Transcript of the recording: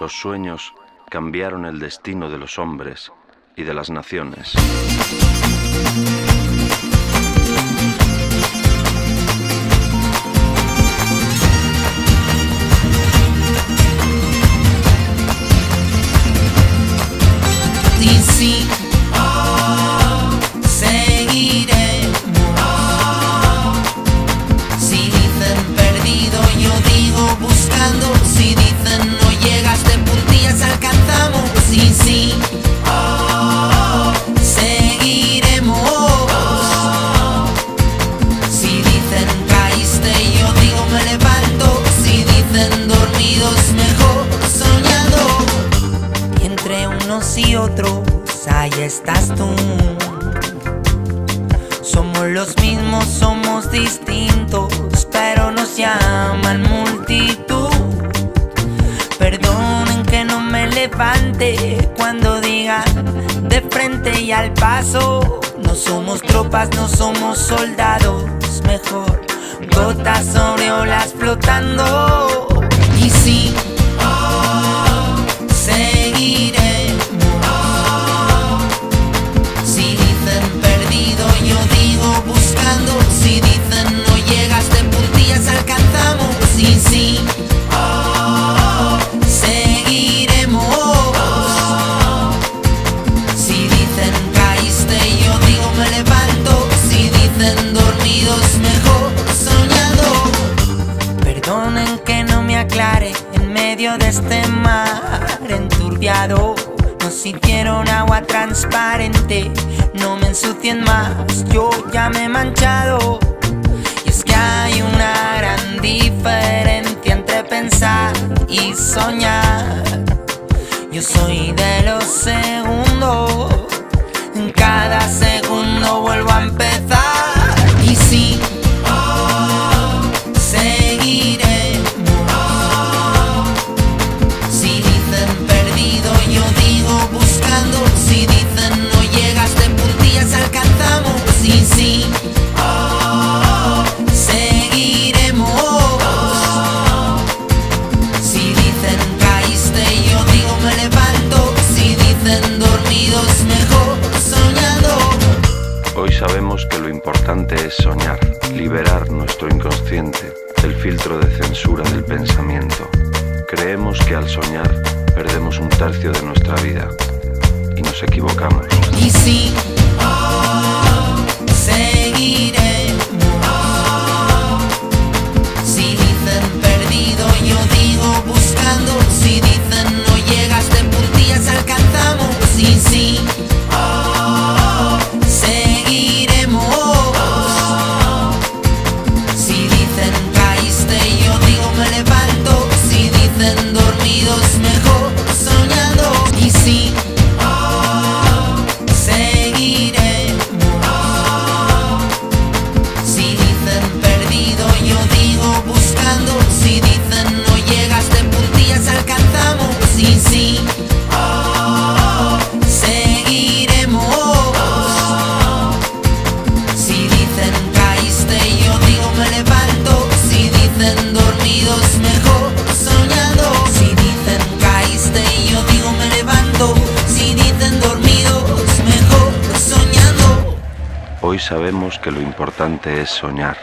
Los sueños cambiaron el destino de los hombres y de las naciones. Y sí, seguiremos. Si dicen perdido, yo digo buscando. Si dicen no llegas de puntillas, alcanzamos. Y sí, seguiremos. Si dicen caíste, yo digo me levanto. Si dicen dormidos, mejor soñando. Y entre unos y otros, ahí estás tú. Somos los mismos, somos distintos, pero nos llaman multitud. Perdonen que no me levante cuando digan de frente y al paso. No somos tropas, no somos soldados, mejor gotas sobre olas flotando. Y sí, seguiremos. Si dicen perdido, yo digo buscando. Si dicen no llegas de puntillas, alcanzamos. Y sí, seguiremos. Si dicen caíste, yo digo me levanto. Si dicen dormidos, mejor soñando. Perdonen que no me aclare en medio de este mar enturbiado. Nos hicieron agua transparente, no me ensucien más, yo ya me he manchado. Y es que hay una gran diferencia entre pensar y soñar. Yo soy de los segundos, en cada segundo vuelvo a empezar. Y sí, seguiremos. Si dicen perdido, yo digo buscando. Si dicen no llegas de puntillas, alcanzamos. Y sí, seguiremos. Si dicen caíste, yo digo me levanto. Si dicen dormidos, mejor soñando. Hoy sabemos que lo importante es soñar, liberar nuestro inconsciente del filtro de censura del pensamiento. Creemos que al soñar perdemos un tercio de nuestra vida y nos equivocamos. Y sí, seguiremos. Si dicen perdido, yo digo buscando. Si dicen no llegas de puntillas, alcanzamos. Y sí, seguiremos. Si dicen caíste, yo digo me levanto. Si dicen dormidos, mejor soñando. Y sí, seguiremos. Si dicen perdido, yo digo buscando. Si dicen no llegas de puntillas, alcanzamos. Y sí, seguiremos. Si dicen caíste, yo digo me levanto. Si dicen dormidos, mejor soñando. Si dicen caíste, yo digo me levanto. Si dicen dormidos, mejor soñando. Hoy sabemos que lo importante es soñar,